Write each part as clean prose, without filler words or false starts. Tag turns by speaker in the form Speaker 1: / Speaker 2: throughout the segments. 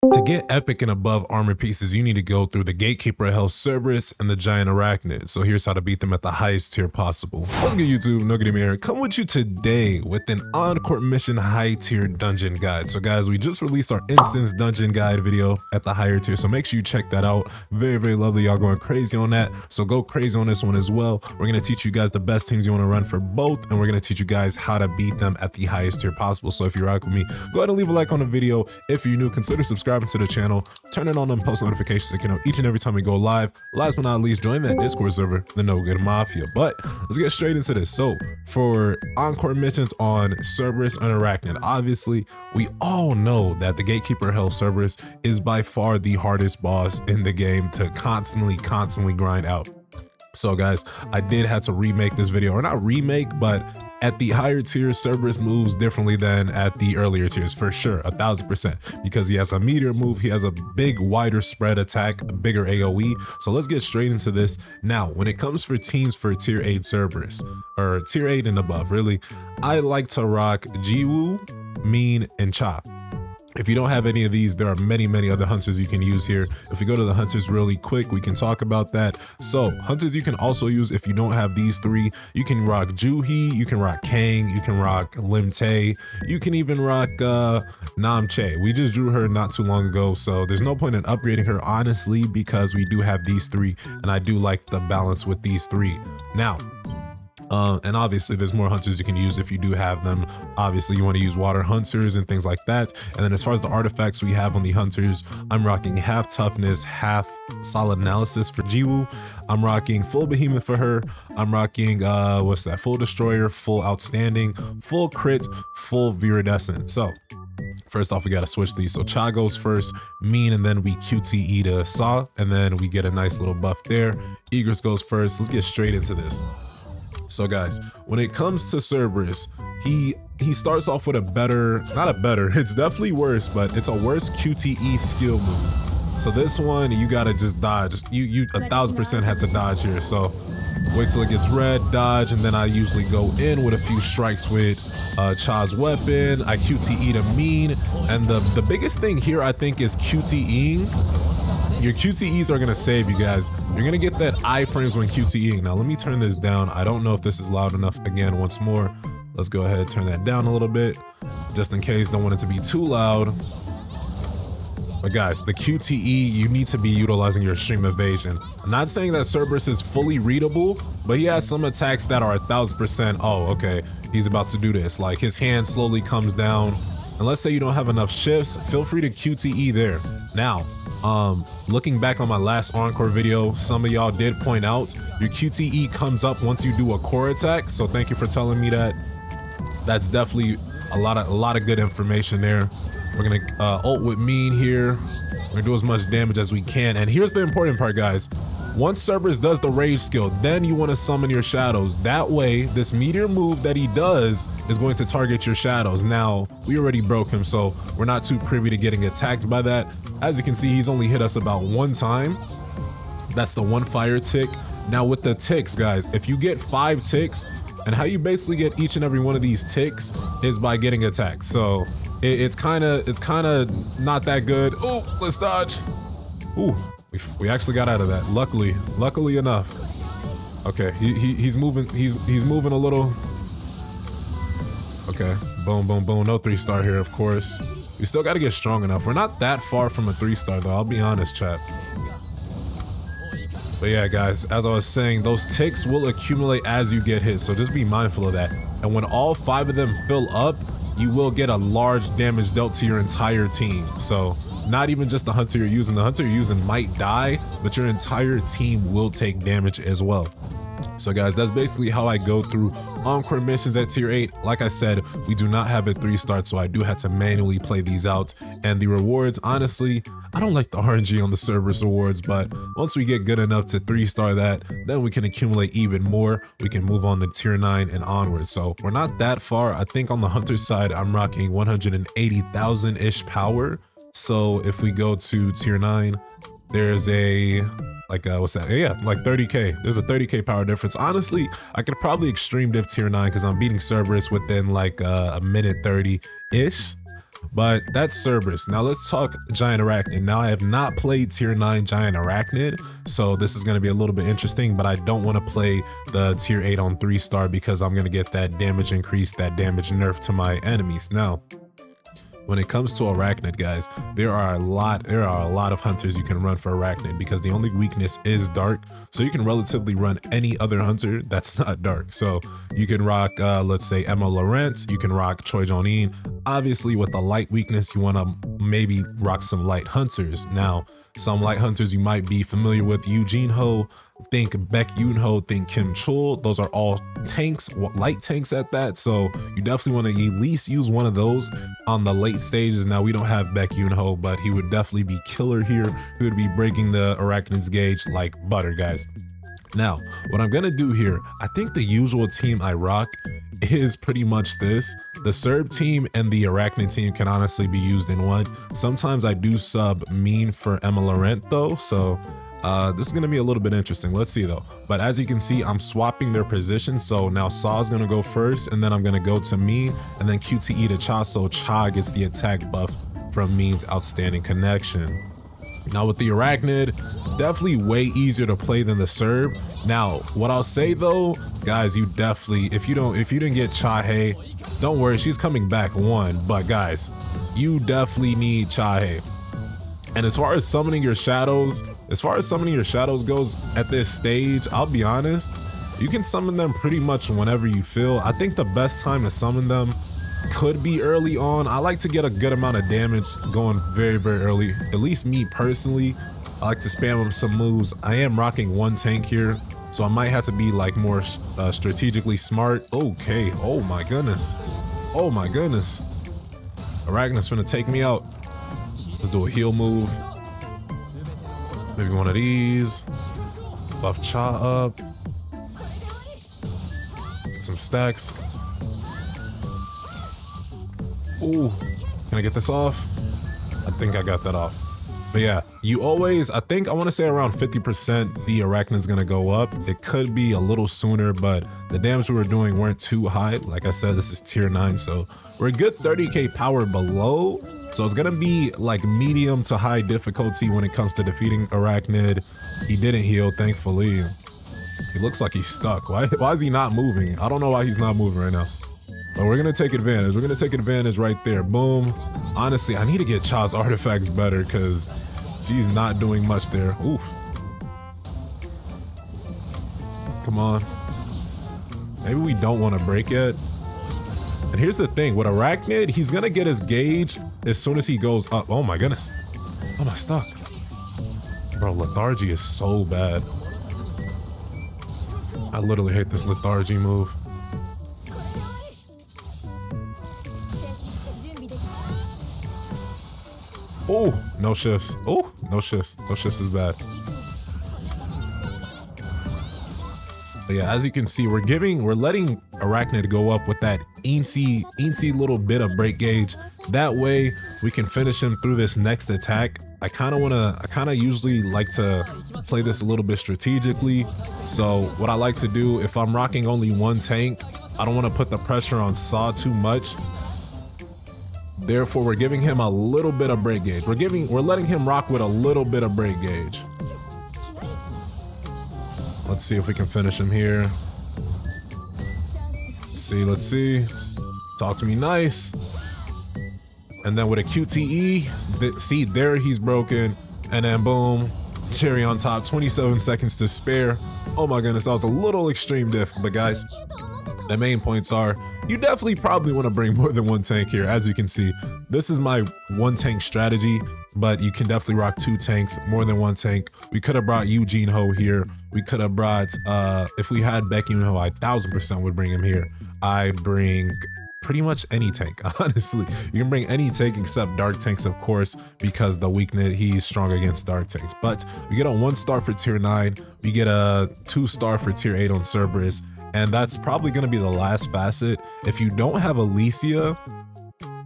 Speaker 1: To get epic and above armor pieces, you need to go through the Gatekeeper of Hell Cerberus and the Giant Arachnid. So here's how to beat them at the highest tier possible. What's good YouTube, Nugget here, come with you today with an Encore mission high tier dungeon guide. So guys, we just released our instance dungeon guide video at the higher tier, so make sure you check that out. Very lovely, y'all going crazy on that. So go crazy on this one as well. We're gonna teach you guys the best teams you wanna run for both, and we're gonna teach you guys how to beat them at the highest tier possible. So if you rock with me, go ahead and leave a like on the video. If you're new, consider subscribing to the channel, turn it on them post notifications so you know each and every time we go live. Last but not least, join that Discord server, the No Good Mafia. But let's get straight into this. So for Encore missions on Cerberus and Arachnid, obviously we all know that the Gatekeeper of Hell Cerberus is by far the hardest boss in the game to constantly grind out. So guys, I did have to remake this video, or not remake, but at the higher tier, Cerberus moves differently than at the earlier tiers, for sure, 1000%, because he has a meteor move, he has a big, wider spread attack, a bigger AoE. So let's get straight into this. Now, when it comes for teams for tier 8 Cerberus, or tier 8 and above, really, I like to rock Jiwoo, Mean, and Cha. If you don't have any of these, there are many other hunters you can use here. If we go to the hunters really quick, we can talk about that. So hunters you can also use if you don't have these three. You can rock Juhi, you can rock Kang, you can rock Lim Tae, you can even rock Nam Che. We just drew her not too long ago, so there's no point in upgrading her honestly, because we do have these three, and I do like the balance with these three. Now, and obviously there's more hunters you can use if you do have them. Obviously you want to use water hunters and things like that. And then as far as the artifacts we have on the hunters, I'm rocking half toughness, half solid analysis for Jiwoo. I'm rocking full behemoth for her. I'm rocking what's that, full destroyer, full outstanding, full crit, full viridescent. So first off, we gotta switch these. So Cha goes first, Mean, and then we QTE to Saw, and then we get a nice little buff there. Egress goes first. Let's get straight into this. So guys, when it comes to Cerberus, he starts off with a better, not a better, it's definitely worse, but it's a worse QTE skill move. So this one, you gotta just dodge. You 1000% had to dodge here. So wait till it gets red, dodge, and then I usually go in with a few strikes with Cha's weapon. I QTE to Mean, and the biggest thing here I think is QTEing. Your QTEs are gonna save you guys. You're gonna get that iframes when QTEing. Now let me turn this down. I don't know if this is loud enough. Again, once more, let's go ahead and turn that down a little bit, just in case. Don't want it to be too loud. But guys, the QTE, you need to be utilizing your extreme evasion. I'm not saying that Cerberus is fully readable, but he has some attacks that are 1000%. Oh, okay, he's about to do this. Like his hand slowly comes down. And let's say you don't have enough shifts, feel free to QTE there. Now, looking back on my last Encore video, some of y'all did point out your QTE comes up once you do a core attack. So thank you for telling me that. That's definitely a lot of good information there. We're gonna ult with Mean here. We're gonna do as much damage as we can. And here's the important part, guys. Once Cerberus does the rage skill, then you want to summon your shadows. That way, this meteor move that he does is going to target your shadows. Now, we already broke him, so we're not too privy to getting attacked by that. As you can see, he's only hit us about one time. That's the one fire tick. Now with the ticks, guys, if you get 5 ticks, and how you basically get each and every one of these ticks is by getting attacked. So it's kind of not that good. Oh, let's dodge. Ooh. We actually got out of that, luckily enough. Okay, he's moving a little. Okay, boom, no 3-star here, of course. We still got to get strong enough. We're not that far from a 3-star though, I'll be honest, chat. But yeah, guys, as I was saying, those ticks will accumulate as you get hit, so just be mindful of that. And when all 5 of them fill up, you will get a large damage dealt to your entire team. So not even just the hunter you're using. The hunter you're using might die, but your entire team will take damage as well. So guys, that's basically how I go through Encore missions at tier 8. Like I said, we do not have a 3-star, so I do have to manually play these out. And the rewards, honestly, I don't like the RNG on the Cerberus rewards, but once we get good enough to 3-star that, then we can accumulate even more. We can move on to tier 9 and onward. So we're not that far. I think on the hunter side, I'm rocking 180,000-ish power. So if we go to tier 9, there's a what's that? Yeah, like 30k. There's a 30k power difference. Honestly, I could probably extreme diff tier 9 because I'm beating Cerberus within like a minute 30-ish. But that's Cerberus. Now let's talk Giant Arachnid. Now I have not played tier 9 Giant Arachnid, so this is going to be a little bit interesting, but I don't want to play the tier 8 on 3-star because I'm going to get that damage increase, that damage nerf to my enemies. Now, when it comes to Arachnid, guys, there are a lot of hunters you can run for Arachnid because the only weakness is dark, so you can relatively run any other hunter that's not dark. So you can rock, let's say Emma Laurent, you can rock Choi Jong-in. Obviously, with a light weakness, you want to maybe rock some light hunters. Now, some light hunters you might be familiar with: Eugene Ho, think Baek Yoon Ho, think Kim Chul. Those are all tanks, light tanks at that. So you definitely want to at least use one of those on the late stages. Now we don't have Baek Yoon Ho, but he would definitely be killer here. He would be breaking the Arachnid's gauge like butter, guys. Now, what I'm gonna do here, I think the usual team I rock is pretty much this. The Cerb team and the Arachnid team can honestly be used in one. Sometimes I do sub Mean for Emma Laurent though, so this is gonna be a little bit interesting. Let's see though. But as you can see, I'm swapping their position. So now Saw's gonna go first, and then I'm gonna go to Mean, and then QTE to Cha, so Cha gets the attack buff from Mean's outstanding connection. Now with the Arachnid, definitely way easier to play than the Cerb. Now, what I'll say though, guys, you definitely, if you didn't get Cha-Hei, don't worry, she's coming back one, but guys, you definitely need Cha-Hei. And as far as summoning your shadows goes at this stage, I'll be honest, you can summon them pretty much whenever you feel. I think the best time to summon them could be early on. I like to get a good amount of damage going very, very early. At least me personally, I like to spam some moves. I am rocking one tank here, so I might have to be like more strategically smart. Okay, oh my goodness. Oh my goodness. Arachnid's finna take me out. Let's do a heal move. Maybe one of these. Buff Cha up. Get some stacks. Ooh, can I get this off? I think I got that off. But yeah, you always, I want to say around 50% the Arachnid's gonna go up. It could be a little sooner, but the damage we were doing weren't too high. Like I said, this is tier 9, so we're a good 30k power below. So it's gonna be like medium to high difficulty when it comes to defeating Arachnid. He didn't heal, thankfully. He looks like he's stuck. Why is he not moving? I don't know why he's not moving right now. But we're gonna take advantage. We're gonna take advantage right there. Boom. Honestly, I need to get Cha's artifacts better because she's not doing much there. Oof. Come on. Maybe we don't want to break it. And here's the thing, with Arachnid, he's gonna get his gauge as soon as he goes up. Oh my goodness. Oh, I'm stuck. Bro, lethargy is so bad. I literally hate this lethargy move. Oh, no shifts. Oh, no shifts. No shifts is bad. But yeah, as you can see, we're letting Arachnid go up with that eensy little bit of break gauge. That way we can finish him through this next attack. I kind of usually like to play this a little bit strategically. So what I like to do, if I'm rocking only one tank, I don't want to put the pressure on Saw too much. Therefore, we're giving him a little bit of break gauge. We're letting him rock with a little bit of break gauge. Let's see if we can finish him here. Let's see. Talk to me nice. And then with a QTE, see there he's broken. And then boom, cherry on top, 27 seconds to spare. Oh my goodness, that was a little extreme diff. But guys, the main points are, you definitely probably want to bring more than one tank here. As you can see, this is my one tank strategy, but you can definitely rock two tanks, more than one tank. We could have brought Eugene Ho here. We could have brought, if we had Baek Yoon Ho, I 1000% would bring him here. I bring pretty much any tank, honestly. You can bring any tank except dark tanks, of course, because the weakness, he's strong against dark tanks. But we get a 1-star for tier 9. We get a 2-star for tier 8 on Cerberus. And that's probably going to be the last facet. If you don't have Alicia,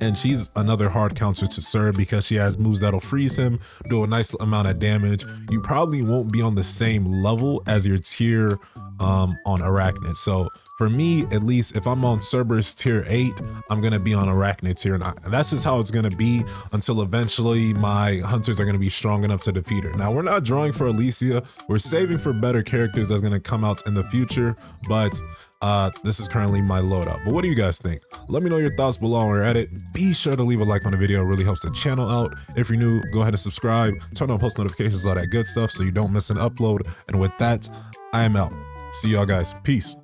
Speaker 1: and she's another hard counter to Cerb because she has moves that'll freeze him, do a nice amount of damage, you probably won't be on the same level as your tier on Arachnid. So for me, at least, if I'm on Cerberus tier 8, I'm gonna be on Arachnid tier 9. And that's just how it's gonna be until eventually my hunters are gonna be strong enough to defeat her. Now, we're not drawing for Alicia. We're saving for better characters that's gonna come out in the future, but this is currently my loadout. But what do you guys think? Let me know your thoughts below while we're at it. Be sure to leave a like on the video. It really helps the channel out. If you're new, go ahead and subscribe, turn on post notifications, all that good stuff so you don't miss an upload. And with that, I am out. See y'all guys. Peace.